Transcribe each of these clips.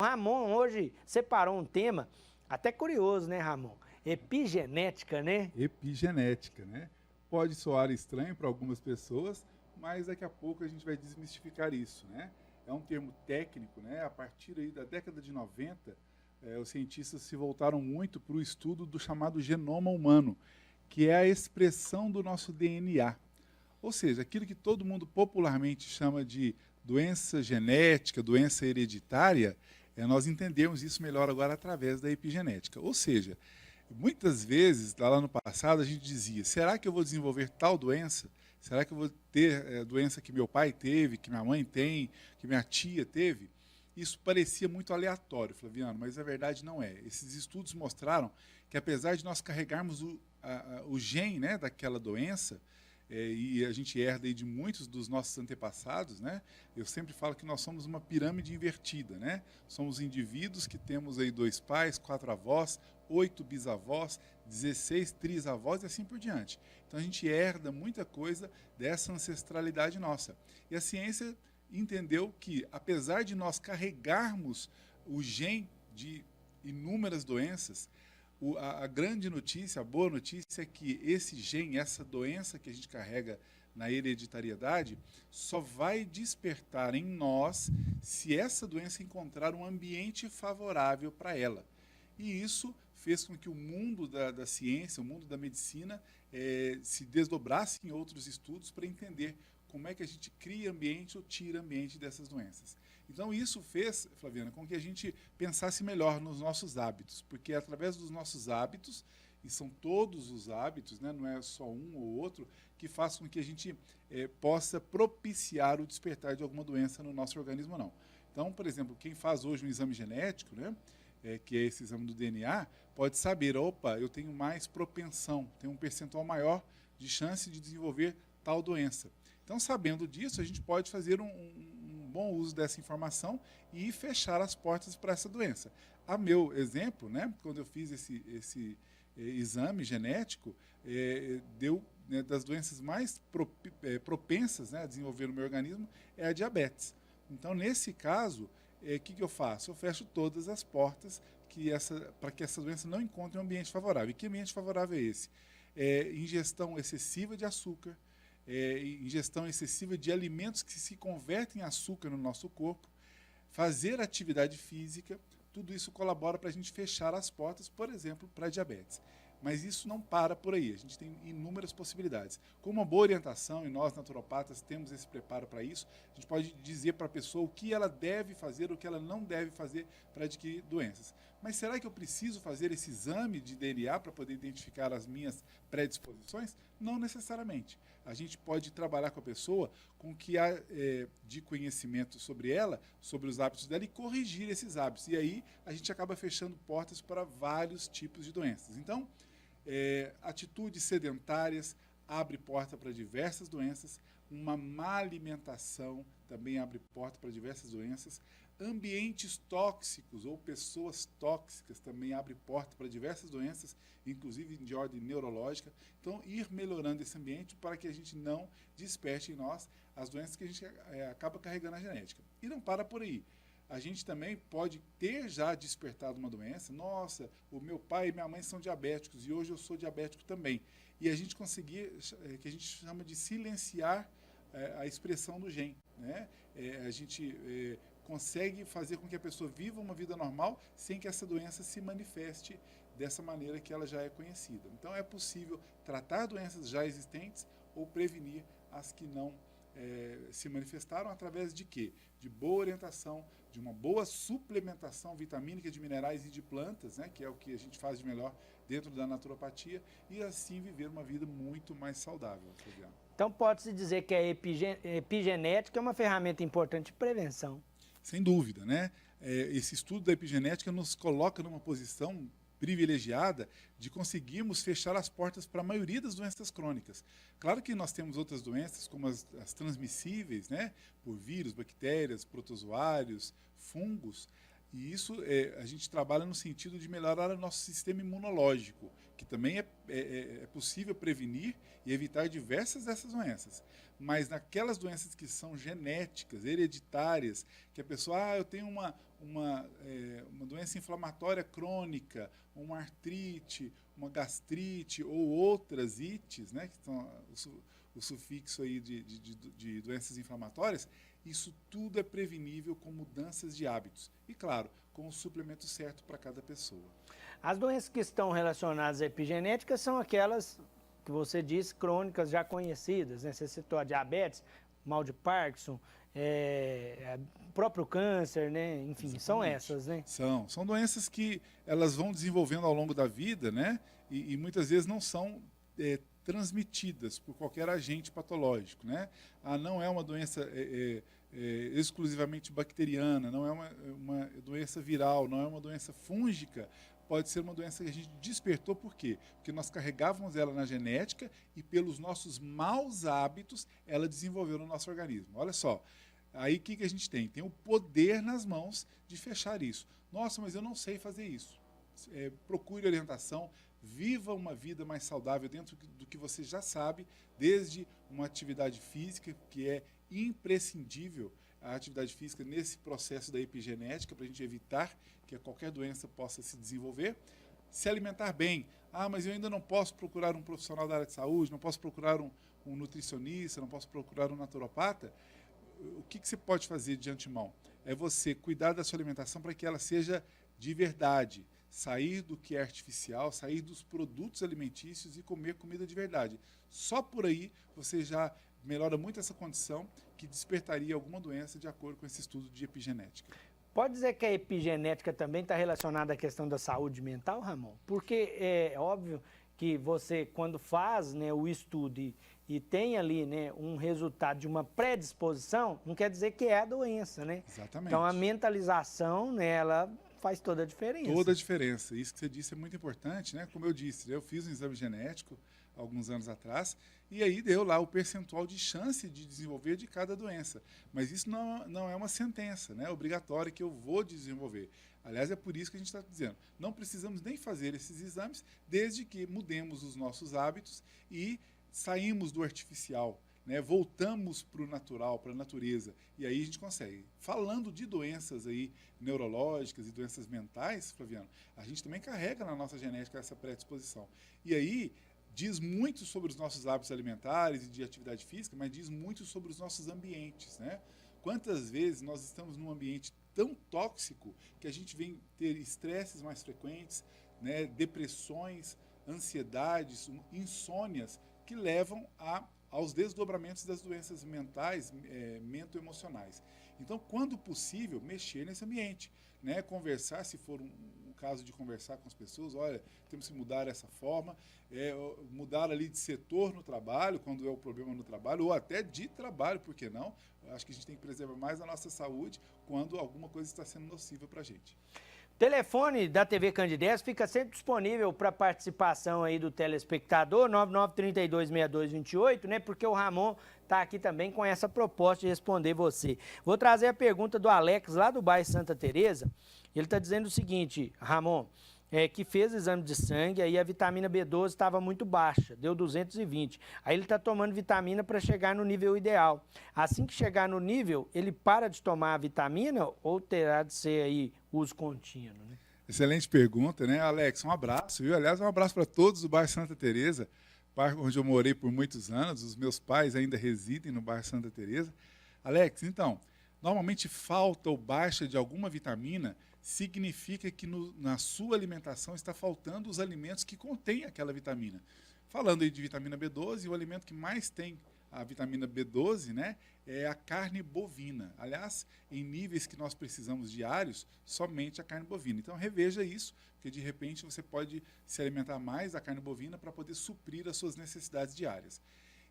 Ramon hoje separou um tema até curioso, né, Ramon? Epigenética, né? Epigenética, né? Pode soar estranho para algumas pessoas, mas daqui a pouco a gente vai desmistificar isso, né? É um termo técnico, né? A partir aí da década de 90, os cientistas se voltaram muito para o estudo do chamado genoma humano, que é a expressão do nosso DNA. Ou seja, aquilo que todo mundo popularmente chama de doença genética, doença hereditária, nós entendemos isso melhor agora através da epigenética. Ou seja, muitas vezes, lá no passado, a gente dizia, será que eu vou desenvolver tal doença? Será que eu vou ter doença que meu pai teve, que minha mãe tem, que minha tia teve? Isso parecia muito aleatório, Flaviano, mas a verdade não é. Esses estudos mostraram que, apesar de nós carregarmos o gene, né, daquela doença, e a gente herda aí de muitos dos nossos antepassados, né? Eu sempre falo que nós somos uma pirâmide invertida, né? Somos indivíduos que temos aí 2 pais, 4 avós, 8 bisavós, 16 trisavós e assim por diante. Então a gente herda muita coisa dessa ancestralidade nossa. E a ciência entendeu que, apesar de nós carregarmos o gene de inúmeras doenças, a grande notícia, a boa notícia é que esse gene, essa doença que a gente carrega na hereditariedade, só vai despertar em nós se essa doença encontrar um ambiente favorável para ela. E isso fez com que o mundo da ciência, o mundo da medicina, se desdobrasse em outros estudos para entender como é que a gente cria ambiente ou tira ambiente dessas doenças. Então isso fez, Flaviana, com que a gente pensasse melhor nos nossos hábitos, porque é através dos nossos hábitos, e são todos os hábitos, né, não é só um ou outro, que faz com que a gente possa propiciar o despertar de alguma doença no nosso organismo ou não. Então, por exemplo, quem faz hoje um exame genético, né, que é esse exame do DNA, pode saber, opa, eu tenho mais propensão, tenho um percentual maior de chance de desenvolver tal doença. Então, sabendo disso, a gente pode fazer um bom uso dessa informação e fechar as portas para essa doença. A meu exemplo, né, quando eu fiz esse exame genético, deu, né, das doenças mais propensas, né, a desenvolver no meu organismo é a diabetes. Então, nesse caso, que eu faço? Eu fecho todas as portas para que essa doença não encontre um ambiente favorável. E que ambiente favorável é esse? Ingestão excessiva de açúcar, ingestão excessiva de alimentos que se convertem em açúcar no nosso corpo, fazer atividade física, tudo isso colabora para a gente fechar as portas, por exemplo, para a diabetes. Mas isso não para por aí, a gente tem inúmeras possibilidades. Com uma boa orientação, e nós naturopatas temos esse preparo para isso, a gente pode dizer para a pessoa o que ela deve fazer, o que ela não deve fazer para adquirir doenças. Mas será que eu preciso fazer esse exame de DNA para poder identificar as minhas predisposições? Não necessariamente. A gente pode trabalhar com a pessoa com o que há de conhecimento sobre ela, sobre os hábitos dela e corrigir esses hábitos. E aí a gente acaba fechando portas para vários tipos de doenças. Então, atitudes sedentárias abre porta para diversas doenças, uma má alimentação também abre porta para diversas doenças, ambientes tóxicos ou pessoas tóxicas também abre porta para diversas doenças, inclusive de ordem neurológica. Então, ir melhorando esse ambiente para que a gente não desperte em nós as doenças que a gente acaba carregando na genética. E não para por aí. A gente também pode ter já despertado uma doença. Nossa, o meu pai e minha mãe são diabéticos e hoje eu sou diabético também. E a gente conseguir, que a gente chama de silenciar a expressão do gene, né? A gente consegue fazer com que a pessoa viva uma vida normal sem que essa doença se manifeste dessa maneira que ela já é conhecida. Então é possível tratar doenças já existentes ou prevenir as que não se manifestaram através de quê? De boa orientação, de uma boa suplementação vitamínica de minerais e de plantas, né, que é o que a gente faz de melhor dentro da naturopatia, e assim viver uma vida muito mais saudável, Fabiano. Então pode-se dizer que a epigenética é uma ferramenta importante de prevenção. Sem dúvida, né? Esse estudo da epigenética nos coloca numa posição privilegiada de conseguirmos fechar as portas para a maioria das doenças crônicas. Claro que nós temos outras doenças, como as transmissíveis, né, por vírus, bactérias, protozoários, fungos, e isso a gente trabalha no sentido de melhorar o nosso sistema imunológico, que também é possível prevenir e evitar diversas dessas doenças. Mas naquelas doenças que são genéticas, hereditárias, que a pessoa, eu tenho uma doença inflamatória crônica, uma artrite, uma gastrite ou outras ites, né, que são o sufixo aí de doenças inflamatórias, isso tudo é prevenível com mudanças de hábitos. E, claro, com o suplemento certo para cada pessoa. As doenças que estão relacionadas à epigenética são aquelas que você disse, crônicas já conhecidas, né? Você citou a diabetes, mal de Parkinson, próprio câncer, né? Enfim, exatamente. São essas, né? São doenças que elas vão desenvolvendo ao longo da vida, né? E muitas vezes não são transmitidas por qualquer agente patológico, né? Não é uma doença exclusivamente bacteriana, não é uma doença viral, não é uma doença fúngica, pode ser uma doença que a gente despertou, por quê? Porque nós carregávamos ela na genética e pelos nossos maus hábitos ela desenvolveu no nosso organismo. Olha só, aí o que a gente tem? Tem o poder nas mãos de fechar isso. Nossa, mas eu não sei fazer isso. Procure orientação, viva uma vida mais saudável dentro do que você já sabe, desde uma atividade física, que é imprescindível a atividade física nesse processo da epigenética, para a gente evitar que qualquer doença possa se desenvolver. Se alimentar bem. Mas eu ainda não posso procurar um profissional da área de saúde, não posso procurar um nutricionista, não posso procurar um naturopata. O que você pode fazer de antemão? É você cuidar da sua alimentação para que ela seja de verdade. Sair do que é artificial, sair dos produtos alimentícios e comer comida de verdade. Só por aí você já melhora muito essa condição que despertaria alguma doença de acordo com esse estudo de epigenética. Pode dizer que a epigenética também está relacionada à questão da saúde mental, Ramon? Porque é óbvio que você, quando faz, né, o estudo e tem ali, né, um resultado de uma predisposição, não quer dizer que é a doença, né? Exatamente. Então a mentalização, né, ela faz toda a diferença. Toda a diferença. Isso que você disse é muito importante, né? Como eu disse, eu fiz um exame genético alguns anos atrás, e aí deu lá o percentual de chance de desenvolver de cada doença. Mas isso não é uma sentença, né, obrigatória que eu vou desenvolver. Aliás, é por isso que a gente está dizendo, não precisamos nem fazer esses exames, desde que mudemos os nossos hábitos e saímos do artificial, né, voltamos para o natural, para a natureza, e aí a gente consegue. Falando de doenças aí neurológicas e doenças mentais, Flaviano, a gente também carrega na nossa genética essa predisposição. E aí diz muito sobre os nossos hábitos alimentares e de atividade física, mas diz muito sobre os nossos ambientes, né? Quantas vezes nós estamos num ambiente tão tóxico que a gente vem ter estresses mais frequentes, né, depressões, ansiedades, insônias, que levam aos desdobramentos das doenças mentais, mento-emocionais. Então, quando possível, mexer nesse ambiente, né, conversar, se for um caso de conversar com as pessoas, olha, temos que mudar essa forma, mudar ali de setor no trabalho, quando é o problema no trabalho, ou até de trabalho, por que não? Acho que a gente tem que preservar mais a nossa saúde quando alguma coisa está sendo nociva para a gente. O telefone da TV Candidez fica sempre disponível para participação aí do telespectador, 99326228, né? Porque o Ramon está aqui também com essa proposta de responder você. Vou trazer a pergunta do Alex, lá do bairro Santa Teresa. Ele está dizendo o seguinte, Ramon, que fez exame de sangue, aí a vitamina B12 estava muito baixa, deu 220. Aí ele está tomando vitamina para chegar no nível ideal. Assim que chegar no nível, ele para de tomar a vitamina ou terá de ser aí uso contínuo, né? Excelente pergunta, né, Alex? Um abraço, viu? Aliás, um abraço para todos do bairro Santa Teresa, bairro onde eu morei por muitos anos. Os meus pais ainda residem no bairro Santa Teresa. Alex, então, normalmente falta ou baixa de alguma vitamina significa que na sua alimentação está faltando os alimentos que contêm aquela vitamina. Falando aí de vitamina B12, o alimento que mais tem a vitamina B12, né, é a carne bovina. Aliás, em níveis que nós precisamos diários, somente a carne bovina. Então reveja isso, porque de repente você pode se alimentar mais da carne bovina para poder suprir as suas necessidades diárias.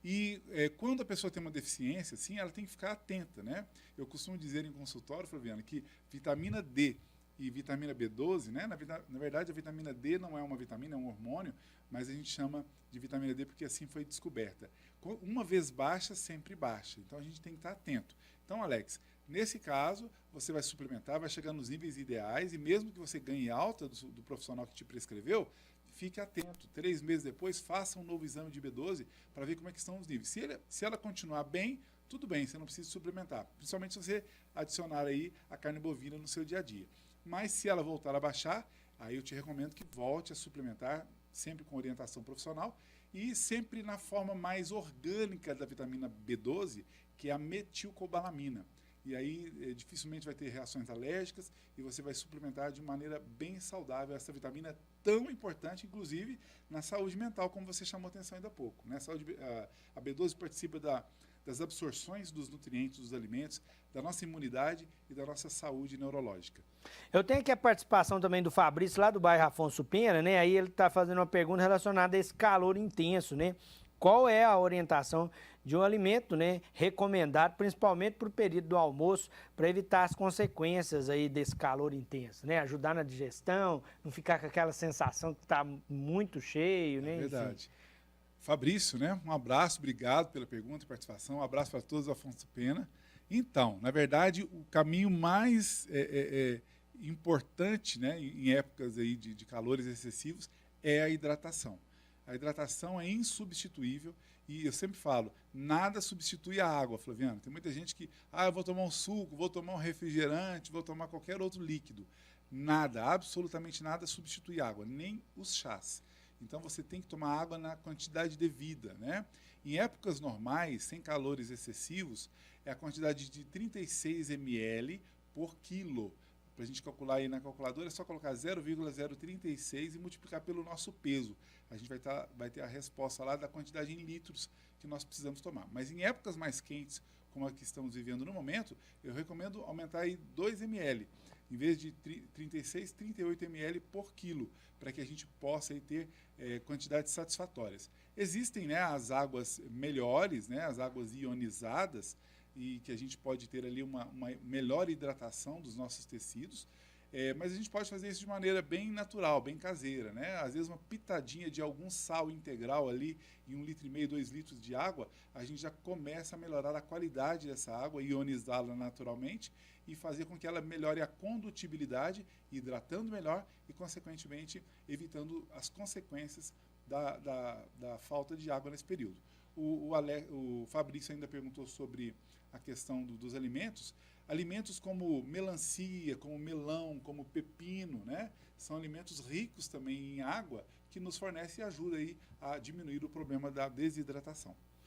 E quando a pessoa tem uma deficiência, assim, ela tem que ficar atenta, né? Eu costumo dizer em consultório, Flaviano, que vitamina D e vitamina B12, né? Na verdade, a vitamina D não é uma vitamina, é um hormônio, mas a gente chama de vitamina D porque assim foi descoberta. Uma vez baixa, sempre baixa. Então, a gente tem que estar atento. Então, Alex, nesse caso, você vai suplementar, vai chegar nos níveis ideais e mesmo que você ganhe alta do profissional que te prescreveu, fique atento. 3 meses depois, faça um novo exame de B12 para ver como é que estão os níveis. Se ela continuar bem, tudo bem, você não precisa suplementar, principalmente se você adicionar aí a carne bovina no seu dia a dia. Mas se ela voltar a baixar, aí eu te recomendo que volte a suplementar, sempre com orientação profissional e sempre na forma mais orgânica da vitamina B12, que é a metilcobalamina. E aí dificilmente vai ter reações alérgicas e você vai suplementar de maneira bem saudável essa vitamina tão importante, inclusive na saúde mental, como você chamou atenção ainda há pouco. Né? A B12 participa das absorções dos nutrientes dos alimentos, da nossa imunidade e da nossa saúde neurológica. Eu tenho aqui a participação também do Fabrício, lá do bairro Afonso Pena, né? Aí ele está fazendo uma pergunta relacionada a esse calor intenso, né? Qual é a orientação de um alimento, né, recomendado, principalmente para o período do almoço, para evitar as consequências aí desse calor intenso, né? Ajudar na digestão, não ficar com aquela sensação que está muito cheio, né? É verdade. Enfim. Fabrício, né? Um abraço, obrigado pela pergunta e participação. Um abraço para todos, Afonso Pena. Então, na verdade, o caminho mais importante, né, em épocas aí de calores excessivos é a hidratação. A hidratação é insubstituível e eu sempre falo, nada substitui a água, Flaviano. Tem muita gente que, eu vou tomar um suco, vou tomar um refrigerante, vou tomar qualquer outro líquido. Nada, absolutamente nada substitui a água, nem os chás. Então você tem que tomar água na quantidade devida, né? Em épocas normais, sem calores excessivos, é a quantidade de 36 ml por quilo. Para a gente calcular aí na calculadora, é só colocar 0,036 e multiplicar pelo nosso peso. A gente vai ter a resposta lá da quantidade em litros que nós precisamos tomar. Mas em épocas mais quentes, como a que estamos vivendo no momento, eu recomendo aumentar aí 2 ml. Em vez de 36, 38 ml por quilo, para que a gente possa aí ter quantidades satisfatórias. Existem, né, as águas melhores, né, as águas ionizadas, e que a gente pode ter ali uma melhor hidratação dos nossos tecidos, mas a gente pode fazer isso de maneira bem natural, bem caseira, né? Às vezes uma pitadinha de algum sal integral ali em 1,5 litro, 2 litros de água, a gente já começa a melhorar a qualidade dessa água, ionizá-la naturalmente e fazer com que ela melhore a condutibilidade, hidratando melhor e, consequentemente, evitando as consequências da falta de água nesse período. O Fabrício ainda perguntou sobre a questão dos alimentos. Alimentos como melancia, como melão, como pepino, né? São alimentos ricos também em água que nos fornecem e ajudam aí a diminuir o problema da desidratação.